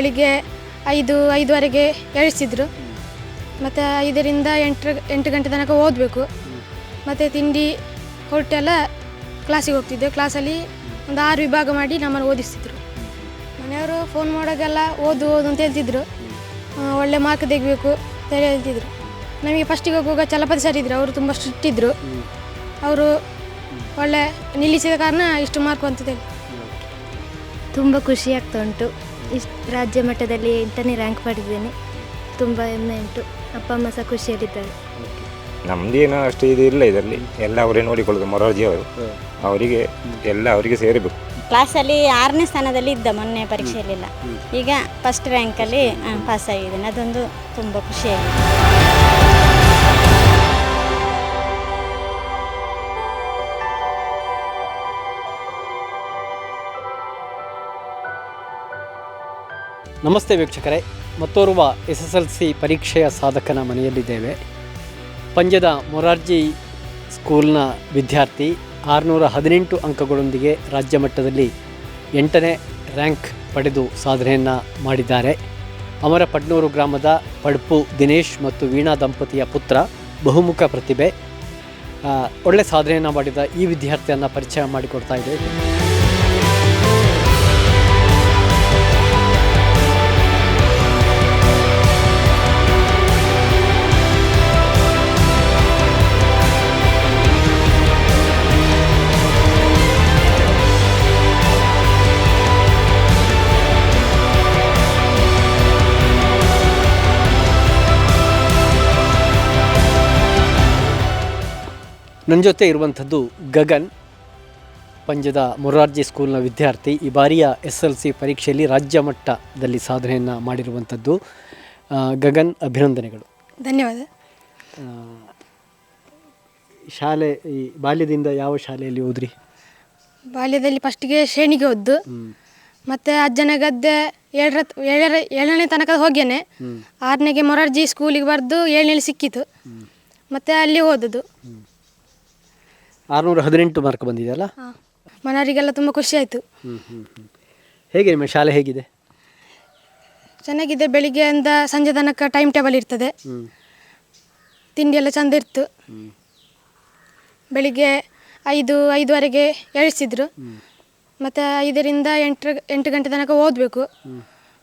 ಬೆಳಿಗ್ಗೆ 5-5:30ಗೆ ಏಳಿಸ್ತಿದ್ರು. ಮತ್ತು 5ರಿಂದ 8 ಗಂಟೆ ತನಕ ಓದಬೇಕು. ಮತ್ತು ತಿಂಡಿ ಹೊಟ್ಟೆಲ್ಲ ಕ್ಲಾಸಿಗೆ ಹೋಗ್ತಿದ್ದೆ. ಕ್ಲಾಸಲ್ಲಿ ಒಂದು 6 ವಿಭಾಗ ಮಾಡಿ ನಮ್ಮನ್ನು ಓದಿಸ್ತಿದ್ರು. ಮನೆಯವರು ಫೋನ್ ಮಾಡೋಕ್ಕೆಲ್ಲ ಓದು ಅಂತ ಹೇಳ್ತಿದ್ರು. ಒಳ್ಳೆ ಮಾರ್ಕ್ ತೆಗಿಬೇಕು ಅಂತ ಹೇಳ್ತಿದ್ರು. ನಮಗೆ ಫಸ್ಟಿಗೆ ಹೋಗುವಾಗ ಚಲಪತಿ ಸರ್ ಇದ್ದರು, ಅವರು ತುಂಬ ಸ್ಟ್ರಿಕ್ಟ್ ಇದ್ದರು. ಅವರು ಒಳ್ಳೆ ನಿಲ್ಲಿಸಿದ ಕಾರಣ ಇಷ್ಟು ಮಾರ್ಕ್ ಅಂತ ತುಂಬ ಖುಷಿ ಆಗ್ತಾ ಉಂಟು. ರಾಜ್ಯ ಮಟ್ಟದಲ್ಲಿ 8ನೇ ರ್ಯಾಂಕ್ ಪಡೆದಿದ್ದೇನೆ. ತುಂಬ ಹೆಮ್ಮೆ ಉಂಟು. ಅಪ್ಪ ಅಮ್ಮ ಸಹ ಖುಷಿಯಲ್ಲಿದ್ದಾರೆ. ನಮ್ಮದೇನೋ ಅಷ್ಟು ಇದು ಇಲ್ಲ ಇದರಲ್ಲಿ, ಎಲ್ಲ ಅವರೇ ನೋಡಿಕೊಳ್ಳೋದು. ಮೊರಾರ್ಜಿ ಅವರು ಅವರಿಗೆ ಸೇರಬೇಕು. ಕ್ಲಾಸಲ್ಲಿ 6ನೇ ಸ್ಥಾನದಲ್ಲಿ ಇದ್ದ ಮೊನ್ನೆ ಪರೀಕ್ಷೆಯಲ್ಲೆಲ್ಲ. ಈಗ ಫಸ್ಟ್ ರ್ಯಾಂಕಲ್ಲಿ ಪಾಸ್ ಆಗಿದ್ದೇನೆ. ಅದೊಂದು ತುಂಬ ಖುಷಿಯಾಗಿದೆ. ನಮಸ್ತೆ ವೀಕ್ಷಕರೇ, ಮತ್ತೋರ್ವ SSLC ಪರೀಕ್ಷೆಯ ಸಾಧಕನ ಮನೆಯಲ್ಲಿದ್ದೇವೆ. ಪಂಜದ ಮೊರಾರ್ಜಿ ಸ್ಕೂಲ್ನ ವಿದ್ಯಾರ್ಥಿ 618 ಅಂಕಗಳೊಂದಿಗೆ ರಾಜ್ಯ ಮಟ್ಟದಲ್ಲಿ 8ನೇ ರ್ಯಾಂಕ್ ಪಡೆದು ಸಾಧನೆಯನ್ನು ಮಾಡಿದ್ದಾರೆ. ಅಮರಪಡ್ನೂರು ಗ್ರಾಮದ ಪಡ್ಪು ದಿನೇಶ್ ಮತ್ತು ವೀಣಾ ದಂಪತಿಯ ಪುತ್ರ, ಬಹುಮುಖ ಪ್ರತಿಭೆ. ಒಳ್ಳೆ ಸಾಧನೆಯನ್ನು ಮಾಡಿದ ಈ ವಿದ್ಯಾರ್ಥಿಯನ್ನು ಪರಿಚಯ ಮಾಡಿಕೊಡ್ತಾ ಇದ್ದೇವೆ. ನನ್ನ ಜೊತೆ ಇರುವಂಥದ್ದು ಗಗನ್, ಪಂಜದ ಮೊರಾರ್ಜಿ ಸ್ಕೂಲ್ನ ವಿದ್ಯಾರ್ಥಿ. ಈ ಬಾರಿಯ SSLC ಪರೀಕ್ಷೆಯಲ್ಲಿ ರಾಜ್ಯ ಮಟ್ಟದಲ್ಲಿ ಸಾಧನೆಯನ್ನು ಮಾಡಿರುವಂಥದ್ದು. ಗಗನ್, ಅಭಿನಂದನೆಗಳು. ಧನ್ಯವಾದ. ಶಾಲೆ ಈ ಬಾಲ್ಯದಿಂದ ಯಾವ ಶಾಲೆಯಲ್ಲಿ ಓದ್ರಿ? ಬಾಲ್ಯದಲ್ಲಿ ಫಸ್ಟಿಗೆ ಶ್ರೇಣಿಗೆ ಓದ್ದು, ಮತ್ತು ಅಜ್ಜನ ಗದ್ದೆ 7ನೇ ತನಕ ಹೋಗ್ಯಾನೆ. 6ನೇಗೆ ಮೊರಾರ್ಜಿ ಸ್ಕೂಲಿಗೆ ಬರೆದು 7ನೇಲಿ ಸಿಕ್ಕಿತು, ಮತ್ತು ಅಲ್ಲಿ ಓದೋದು. 618 ಮಾರ್ಕ್ ಬಂದಿದೆಯಲ್ಲ? ಮನೆಯವರಿಗೆಲ್ಲ ತುಂಬ ಖುಷಿ ಆಯಿತು. ಹೇಗೆ ನಿಮ್ಮ ಶಾಲೆ ಹೇಗಿದೆ? ಚೆನ್ನಾಗಿದೆ. ಬೆಳಿಗ್ಗೆಯಿಂದ ಸಂಜೆ ತನಕ ಟೈಮ್ ಟೇಬಲ್ ಇರ್ತದೆ. ತಿಂಡಿ ಎಲ್ಲ ಚೆಂದ ಇತ್ತು. ಬೆಳಿಗ್ಗೆ 5-5:30ಗೆ ಏಳಿಸ್ತಿದ್ರು. ಮತ್ತು 5ರಿಂದ 8 ಗಂಟೆ ತನಕ ಓದಬೇಕು.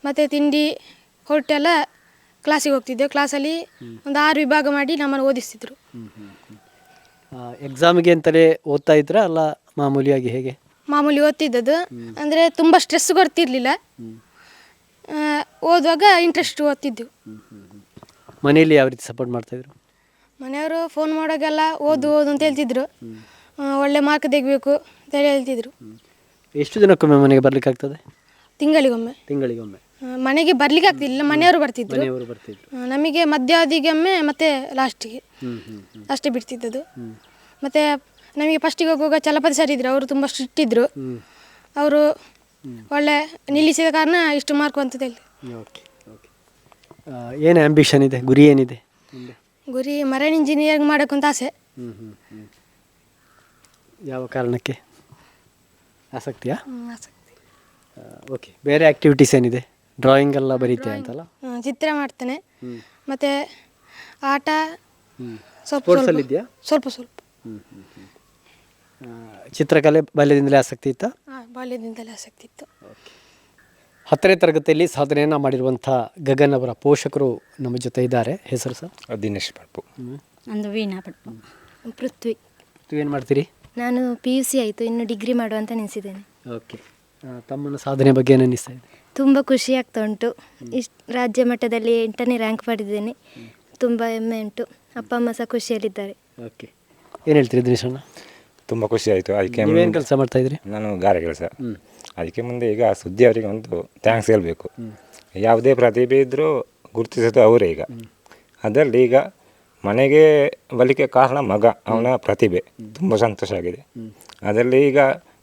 ಮತ್ತು ತಿಂಡಿ ಹೊಟ್ಟೆಲ್ಲ ಕ್ಲಾಸಿಗೆ ಹೋಗ್ತಿದ್ದೆ. ಕ್ಲಾಸಲ್ಲಿ ಒಂದು 6 ವಿಭಾಗ ಮಾಡಿ ನಮ್ಮನ್ನು ಓದಿಸ್ತಿದ್ರು. ಎಕ್ಸಾಮಿಗೆ ಅಂತಲೇ ಓದ್ತಾ ಇದ್ರಾ ಅಲ್ಲ ಮಾಮೂಲಿಯಾಗಿ ಹೇಗೆ? ಮಾಮೂಲಿ ಓದ್ತಿದ್ದದ್ದು. ಅಂದರೆ ತುಂಬ ಸ್ಟ್ರೆಸ್ ಕೊಡ್ತಿರ್ಲಿಲ್ಲ. ಓದುವಾಗ ಇಂಟ್ರೆಸ್ಟ್ ಓದ್ತಿದ್ದೆವು. ಮನೆಯಲ್ಲಿ ಯಾವ ರೀತಿ ಸಪೋರ್ಟ್ ಮಾಡ್ತಾಯಿದ್ರು? ಮನೆಯವರು ಫೋನ್ ಮಾಡೋಕ್ಕೆಲ್ಲ ಓದು ಅಂತ ಹೇಳ್ತಿದ್ರು. ಒಳ್ಳೆ ಮಾರ್ಕ್ ತೆಗಿಬೇಕು ಅಂತ ಹೇಳ್ತಿದ್ರು. ಎಷ್ಟು ದಿನಕ್ಕೊಮ್ಮೆ ಮನೆಗೆ ಬರಲಿಕ್ಕೆ ಆಗ್ತದೆ? ತಿಂಗಳಿಗೊಮ್ಮೆ. ಮನೆಗೆ ಬರ್ಲಿಕ್ಕೆ ಆಗ್ತಿಲ್ಲ, ಮನೆಯವರು ಬರ್ತಿದ್ರು. ನಮಗೆ ಮಧ್ಯಾವಧಿಗೊಮ್ಮೆ ಮತ್ತು ಲಾಸ್ಟಿಗೆ ಅಷ್ಟೇ ಬಿಡ್ತಿದ್ದದು. ಮತ್ತು ನಮಗೆ ಫಸ್ಟಿಗೆ ಹೋಗುವಾಗ ಚಲಪತಿ ಸರ್ ಇದ್ದರು, ಅವರು ತುಂಬ ಸ್ಟ್ರಿಕ್ಟ್ ಇದ್ದರು. ಅವರು ಒಳ್ಳೆ ನಿಲ್ಲಿಸಿದ ಕಾರಣ ಇಷ್ಟು ಮಾರ್ಕ್ ಅಂತ ಹೇಳಿ. ಏನು ಆ್ಯಂಬಿಷನ್ ಇದೆ, ಗುರಿ ಏನಿದೆ? ಗುರಿ ಮರೈನ್ ಇಂಜಿನಿಯರಿಂಗ್ ಮಾಡೋಕ್ಕಂತ ಆಸೆ. ಯಾವ ಕಾರಣಕ್ಕೆ ಆಸಕ್ತಿಯಾ? ಆಸಕ್ತಿ. ಓಕೆ, ಬೇರೆ ಆ್ಯಕ್ಟಿವಿಟೀಸ್ ಏನಿದೆ? ಡ್ರಾಯಿಂಗ್ ಎಲ್ಲ ಬರೀತೆ ಅಂತಲ್ಲ? ಚಿತ್ರ ಮಾಡ್ತೇನೆ. ಮತ್ತು ಆಟ ಸ್ವಲ್ಪ ಚಿತ್ರಕಲೆ ಬಾಲ್ಯದಿಂದಲೇ ಆಸಕ್ತಿ ಇತ್ತಾ? ಬಾಲ್ಯದಿಂದಲೇ ಆಸಕ್ತಿ ಇತ್ತು. 10ನೇ ತರಗತಿಯಲ್ಲಿ ಸಾಧನೆಯನ್ನು ಮಾಡಿರುವಂಥ ಗಗನ್ ಅವರ ಪೋಷಕರು ನಮ್ಮ ಜೊತೆ ಇದ್ದಾರೆ. ಹೆಸರು ಸರ್? ದಿನೇಶ್ ಪಡ್ಪು. ಒಂದು ವೀಣಾ ಪಡ್ಪು. ಪೃಥ್ವಿ. ಏನು ಮಾಡ್ತೀರಿ? ನಾನು PUC ಆಯಿತು, ಇನ್ನು ಡಿಗ್ರಿ ಮಾಡುವಂತ ನೆನೆಸಿದ್ದೇನೆ. ಓಕೆ, ತಮ್ಮನ ಸಾಧನೆ ಬಗ್ಗೆ ಏನು ಅನ್ನಿಸ್ತಾ ಇದೆ? ತುಂಬ ಖುಷಿ ಆಗ್ತಾ ಉಂಟು. ರಾಜ್ಯ ಮಟ್ಟದಲ್ಲಿ 8ನೇ ರ್ಯಾಂಕ್ ಪಡೆದಿದ್ದೇನೆ. ತುಂಬ ಹೆಮ್ಮೆ ಉಂಟು. ಅಪ್ಪ ಅಮ್ಮ ಸಹ ಖುಷಿಯಲ್ಲಿದ್ದಾರೆ. ಓಕೆ, ಏನು ಹೇಳ್ತೀರಿ ದಿನೇಶ್ ಅಣ್ಣ? ತುಂಬ ಖುಷಿ ಆಯಿತು. ಅದಕ್ಕೆ ಏನು ಕೆಲಸ ಮಾಡ್ತಾಯಿದ್ರಿ? ನಾನು ಗಾರೆ ಕೆಲಸ. ಅದಕ್ಕೆ ಮುಂದೆ ಈಗ ಸುದ್ದಿ ಅವರಿಗೆ ಒಂದು ಥ್ಯಾಂಕ್ಸ್ ಹೇಳಬೇಕು. ಯಾವುದೇ ಪ್ರತಿಭೆ ಇದ್ದರೂ ಗುರುತಿಸೋದು ಅವರೇ. ಈಗ ಅದರಲ್ಲಿ ಈಗ ಮನೆಗೆ ಬಲಿಕೆ ಕಾರಣ ಮಗ, ಅವನ ಪ್ರತಿಭೆ. ತುಂಬ ಸಂತೋಷ ಆಗಿದೆ. ಅದರಲ್ಲಿ ಈಗ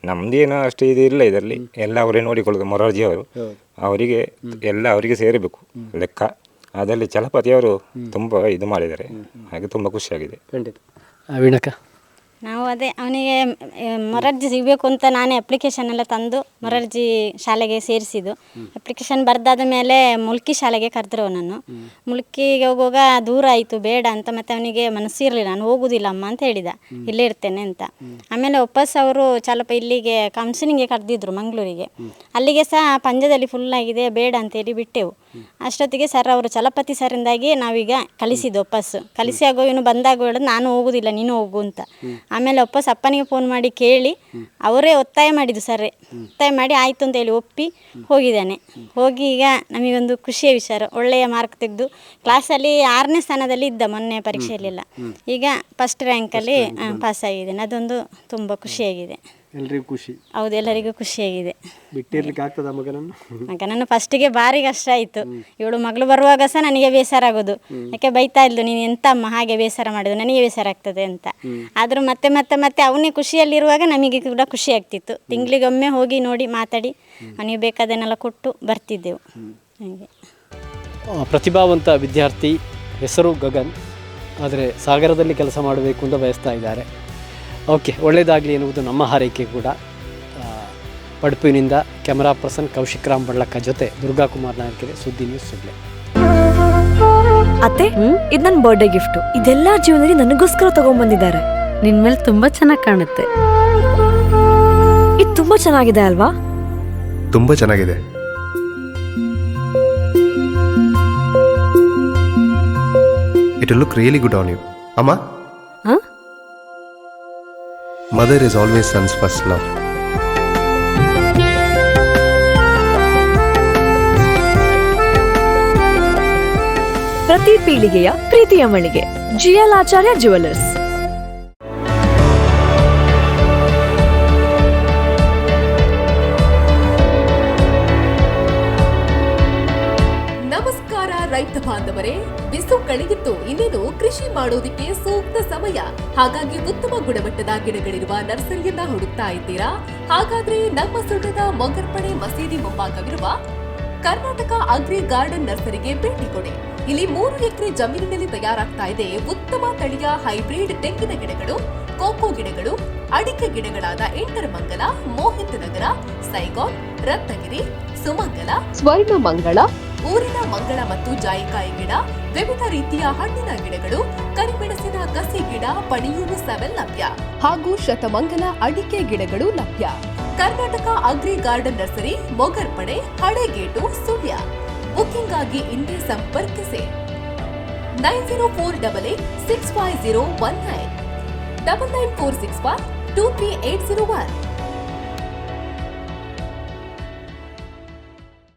ನಮ್ಮದೇನೋ ಅಷ್ಟು ಇದು ಇಲ್ಲ ಇದರಲ್ಲಿ, ಎಲ್ಲ ಅವರೇ ನೋಡಿಕೊಳ್ಳೋದು. ಮೊರಾರ್ಜಿ ಅವರಿಗೆ ಸೇರಬೇಕು ಲೆಕ್ಕ. ಅದರಲ್ಲಿ ಚಲಪತಿಯವರು ತುಂಬ ಇದು ಮಾಡಿದ್ದಾರೆ. ಹಾಗೆ ತುಂಬ ಖುಷಿಯಾಗಿದೆ. ಖಂಡಿತ. ವೀಣಕ್ಕ? ನಾವು ಅದೇ ಅವನಿಗೆ ಮೊರಾರ್ಜಿ ಸಿಗಬೇಕು ಅಂತ ನಾನೇ ಅಪ್ಲಿಕೇಶನ್ ಎಲ್ಲ ತಂದು ಮೊರಾರ್ಜಿ ಶಾಲೆಗೆ ಸೇರಿಸಿದ್ದು. ಅಪ್ಲಿಕೇಶನ್ ಬರ್ದಾದ ಮೇಲೆ ಮುಲ್ಕಿ ಶಾಲೆಗೆ ಕರೆದ್ರು ಅವನನ್ನು. ಮುಲ್ಕಿಗೆ ಹೋಗುವಾಗ ದೂರ ಆಯಿತು ಬೇಡ ಅಂತ, ಮತ್ತು ಅವನಿಗೆ ಮನಸ್ಸು ಇರಲಿಲ್ಲ, ನಾನು ಹೋಗುವುದಿಲ್ಲ ಅಮ್ಮ ಅಂತ ಹೇಳಿದ, ಇಲ್ಲೇ ಇರ್ತೇನೆ ಅಂತ. ಆಮೇಲೆ ವಾಪಸ್ ಅವರು ಚಾಲಪ್ಪ ಇಲ್ಲಿಗೆ ಕೌನ್ಸಿಲಿಂಗ್ಗೆ ಕರೆದಿದ್ರು ಮಂಗಳೂರಿಗೆ. ಅಲ್ಲಿಗೆ ಸಹ ಪಂಜದಲ್ಲಿ ಫುಲ್ಲಾಗಿದೆ ಬೇಡ ಅಂತೇಳಿ ಬಿಟ್ಟೆವು. ಅಷ್ಟೊತ್ತಿಗೆ ಸರ್ ಅವರು ಚಲಪತಿ ಸರಿಂದಾಗಿ ನಾವೀಗ ಕಳಿಸಿದ್ದು ವಾಪಸ್ಸು. ಕಳಿಸಿ ಆಗೋ ಇವನು ಬಂದಾಗ ಹೇಳಿದ್ ನಾನು ಹೋಗುದಿಲ್ಲ ನೀನು ಹೋಗು ಅಂತ. ಆಮೇಲೆ ವಾಪಸ್ ಅಪ್ಪನಿಗೆ ಫೋನ್ ಮಾಡಿ ಕೇಳಿ ಅವರೇ ಒತ್ತಾಯ ಮಾಡಿದ್ದು ಸರ್, ಒತ್ತಾಯ ಮಾಡಿ ಆಯಿತು ಅಂತ ಹೇಳಿ ಒಪ್ಪಿ ಹೋಗಿದ್ದಾನೆ. ಹೋಗಿ ಈಗ ನಮಗೊಂದು ಖುಷಿಯ ವಿಚಾರ, ಒಳ್ಳೆಯ ಮಾರ್ಕ್ ತೆಗೆದು ಕ್ಲಾಸಲ್ಲಿ 6ನೇ ಸ್ಥಾನದಲ್ಲಿ ಇದ್ದ ಮೊನ್ನೆ ಪರೀಕ್ಷೆಯಲ್ಲೆಲ್ಲ. ಈಗ ಫಸ್ಟ್ ರ್ಯಾಂಕಲ್ಲಿ ಪಾಸ್ ಆಗಿದ್ದೇನೆ. ಅದೊಂದು ತುಂಬ ಖುಷಿಯಾಗಿದೆ. ಎಲ್ರಿಗೂ ಖುಷಿ. ಹೌದು, ಎಲ್ಲರಿಗೂ ಖುಷಿಯಾಗಿದೆ. ಬಿಟ್ಟಿರ್ಲಿಕ್ಕೆ ಆಗ್ತದ ಮಗನನ್ನು ಫಸ್ಟಿಗೆ ಭಾರಿ ಕಷ್ಟ ಆಯಿತು. ಇವಳು ಮಗಳು ಬರುವಾಗ ಸಹ ನನಗೆ ಬೇಸರ ಆಗೋದು, ಯಾಕೆ ಬೈತಾ ಇದ್ಲು, ನೀನು ಎಂತ ಅಮ್ಮ ಹಾಗೆ ಬೇಸರ ಮಾಡೋದು, ನನಗೆ ಬೇಸರ ಆಗ್ತದೆ ಅಂತ. ಆದರೂ ಮತ್ತೆ ಮತ್ತೆ ಮತ್ತೆ ಅವನೇ ಖುಷಿಯಲ್ಲಿರುವಾಗ ನಮಗೆ ಕೂಡ ಖುಷಿ ಆಗ್ತಿತ್ತು. ತಿಂಗಳಿಗೊಮ್ಮೆ ಹೋಗಿ ನೋಡಿ ಮಾತಾಡಿ ಅವನಿಗೆ ಬೇಕಾದನ್ನೆಲ್ಲ ಕೊಟ್ಟು ಬರ್ತಿದ್ದೆವು. ಹಾಗೆ ಪ್ರತಿಭಾವಂತ ವಿದ್ಯಾರ್ಥಿ, ಹೆಸರು ಗಗನ್, ಆದರೆ ಸಾಗರದಲ್ಲಿ ಕೆಲಸ ಮಾಡಬೇಕು ಅಂತ ಬಯಸ್ತಾ ಇದ್ದಾರೆ. ಓಕೆ, ಒಳ್ಳೆಯದಾಗಲಿ ಎನ್ನುವುದು ನಮ್ಮ ಹಾರೈಕೆ ಕೂಡ. ಪಡುಪಿನಿಂದ ಕ್ಯಾಮರಾ ಪರ್ಸನ್ ಕೌಶಿಕ್ ರಾಮ್ ಬಳ್ಳಕ್ಕ ಜೊತೆ ದುರ್ಗಾ ಕುಮಾರ್ ನಾಯಕರೆ, ಸುದ್ದಿ ನ್ಯೂಸ್ ಸುಳ್ಳೆ. ಅತ್ತೆ, ಇದು ನನ್ನ ಬರ್ಡೇ ಗಿಫ್ಟ್. ಇದೆಲ್ಲ ಜೀವನದಲ್ಲಿ ನನಗೋಸ್ಕರ ತಗೊಂಡ್ಬಂದಿದ್ದಾರೆ. ನಿನ್ ಮೇಲೆ ತುಂಬಾ ಚೆನ್ನಾಗಿ ಕಾಣುತ್ತೆ. ಇದು ತುಂಬಾ ಚೆನ್ನಾಗಿದೆ ಅಲ್ವಾ? ತುಂಬಾ ಚೆನ್ನಾಗಿದೆ. It will look really good on you. Amma? Huh? Mother is always son's first love. ಪ್ರತಿ ಪೀಳಿಗೆಯ ಪ್ರೀತಿಯ ಮಳಿಗೆ GL ಆಚಾರ್ಯ ಜ್ಯುವೆಲರ್ಸ್. ನಮಸ್ಕಾರ ರೈತ ಬಾಂಧವರೇ, ಬಿಸು ಕಳೆಗಿತ್ತು, ಇನ್ನೇನು ಕೃಷಿ ಮಾಡೋದಕ್ಕೆ ಸೂಕ್ತ ಸಮಯ. ಹಾಗಾಗಿ ಉತ್ತಮ ಗುಣಮಟ್ಟದ ಗಿಡಗಳಿರುವ ನರ್ಸರಿಯನ್ನ ಹುಡುಕ್ತಾ ಇದ್ದೀರಾ? ಹಾಗಾದ್ರೆ ನಮ್ಮ ಸುಳ್ಳದ ಮೊಗರ್ಪಣೆ ಮಸೀದಿ ಮುಂಭಾಗವಿರುವ ಕರ್ನಾಟಕ ಅಗ್ರಿ ಗಾರ್ಡನ್ ನರ್ಸರಿಗೆ ಭೇಟಿ ಕೊಡಿ. ಇಲ್ಲಿ 3 ಎಕರೆ ಜಮೀನಿನಲ್ಲಿ ತಯಾರಾಗ್ತಾ ಇದೆ ಉತ್ತಮ ತಳಿಯ ಹೈಬ್ರಿಡ್ ತೆಂಗಿನ ಗಿಡಗಳು, ಕೋಕೋ ಗಿಡಗಳು, ಅಡಿಕೆ ಗಿಡಗಳಾದ ಎಂಟರಮಂಗಲ, ಮೋಹಿತ್ ನಗರ, ಸೈಗಾನ್, ರತ್ನಗಿರಿ, ಸುಮಂಗಲ, ಸ್ವರ್ಣಮಂಗಳ, ಊರಿನ ಮಂಗಳ ಮತ್ತು ಜಾಯಿಕಾಯಿ ಗಿಡ, ವಿವಿಧ ರೀತಿಯ ಹಣ್ಣಿನ ಗಿಡಗಳು, ಕರಿಮೆಣಸಿನ ಕಸಿ ಗಿಡ, ಪಣಿಯೂರು 7 ಲಭ್ಯ ಹಾಗೂ ಶತಮಂಗಲ ಅಡಿಕೆ ಗಿಡಗಳು ಲಭ್ಯ. Karnataka agri garden nursery, Mogarpane, Halegate, Sullia. Booking ಆಗಿ ಇಂದೇ ಸಂಪರ್ಕಿಸಿ 9048865019 99461 23801.